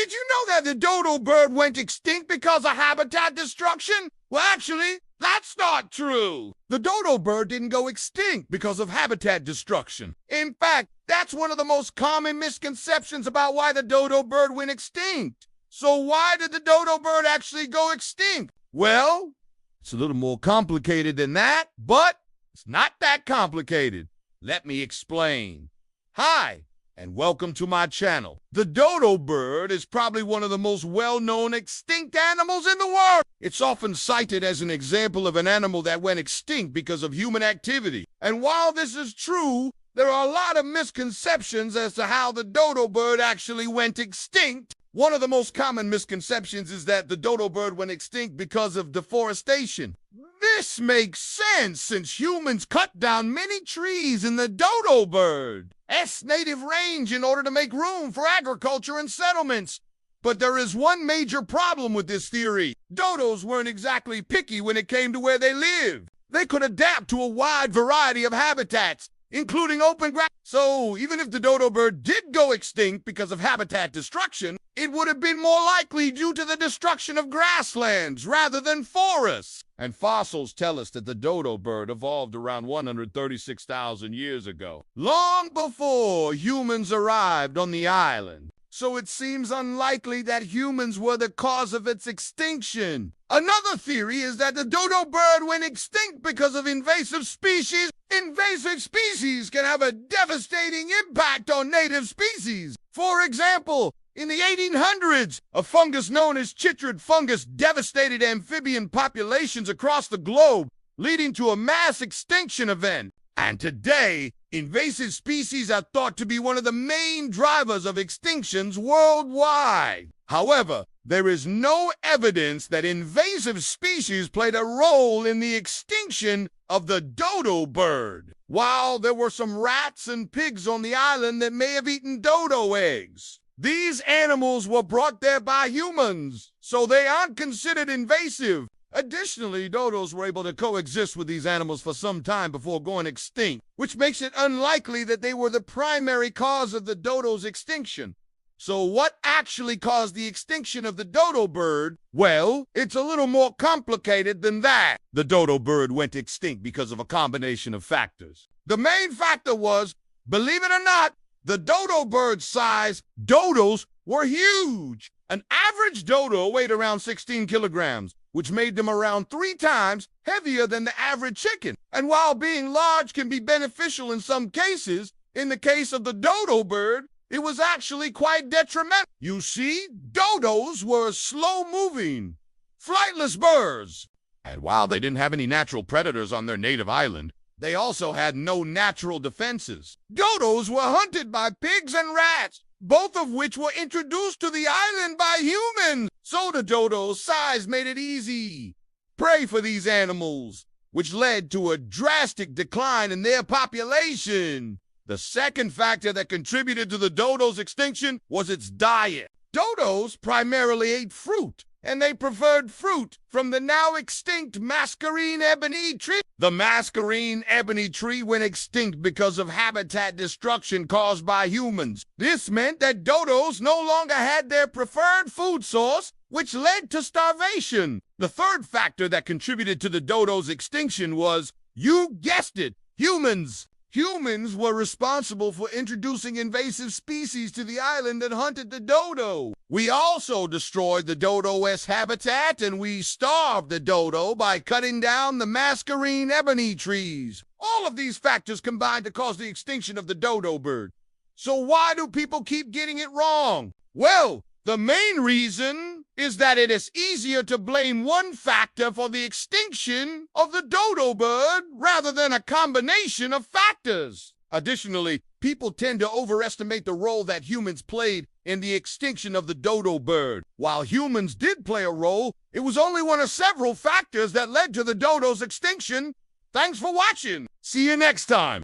Did you know that the dodo bird went extinct because of habitat destruction? Well, actually, that's not true. The dodo bird didn't go extinct because of habitat destruction. In fact, that's one of the most common misconceptions about why the dodo bird went extinct. So why did the dodo bird actually go extinct? Well, it's a little more complicated than that, but it's not that complicated. Let me explain. Hi, and welcome to my channel. The dodo bird is probably one of the most well-known extinct animals in the world. It's often cited as an example of an animal that went extinct because of human activity. And while this is true, there are a lot of misconceptions as to how the dodo bird actually went extinct. One of the most common misconceptions is that the dodo bird went extinct because of deforestation. This makes sense since humans cut down many trees in the dodo bird's native range in order to make room for agriculture and settlements. But there is one major problem with this theory. Dodos weren't exactly picky when it came to where they lived. They could adapt to a wide variety of habitats, including open grass. So even if the dodo bird did go extinct because of habitat destruction, it would have been more likely due to the destruction of grasslands rather than forests. And fossils tell us that the dodo bird evolved around 136,000 years ago, long before humans arrived on the island. So it seems unlikely that humans were the cause of its extinction. Another theory is that the dodo bird went extinct because of invasive species. Invasive species can have a devastating impact on native species. For example, in the 1800s, a fungus known as chytrid fungus devastated amphibian populations across the globe, leading to a mass extinction event. And today, invasive species are thought to be one of the main drivers of extinctions worldwide. However, there is no evidence that invasive species played a role in the extinction of the dodo bird. While there were some rats and pigs on the island that may have eaten dodo eggs, these animals were brought there by humans, so they aren't considered invasive. Additionally, dodos were able to coexist with these animals for some time before going extinct, which makes it unlikely that they were the primary cause of the dodo's extinction. So what actually caused the extinction of the dodo bird? Well, it's a little more complicated than that. The dodo bird went extinct because of a combination of factors. The main factor was, believe it or not, the dodo bird's size. Dodos were huge. An average dodo weighed around 16 kilograms, which made them around 3 times heavier than the average chicken. And while being large can be beneficial in some cases, in the case of the dodo bird, it was actually quite detrimental. You see, dodos were slow-moving, flightless birds. And while they didn't have any natural predators on their native island, they also had no natural defenses. Dodos were hunted by pigs and rats, both of which were introduced to the island by humans. So the dodo's size made it easy prey for these animals, which led to a drastic decline in their population. The second factor that contributed to the dodo's extinction was its diet. Dodos primarily ate fruit, and they preferred fruit from the now extinct mascarene ebony tree. The mascarene ebony tree went extinct because of habitat destruction caused by humans. This meant that dodos no longer had their preferred food source, which led to starvation. The third factor that contributed to the dodo's extinction was, you guessed it, humans. Humans were responsible for introducing invasive species to the island that hunted the dodo. We also destroyed the dodo's habitat, and we starved the dodo by cutting down the mascarene ebony trees. All of these factors combined to cause the extinction of the dodo bird. So why do people keep getting it wrong? Well, the main reason is that it is easier to blame one factor for the extinction of the dodo bird rather than a combination of factors. Additionally, people tend to overestimate the role that humans played in the extinction of the dodo bird. While humans did play a role, it was only one of several factors that led to the dodo's extinction. Thanks for watching. See you next time.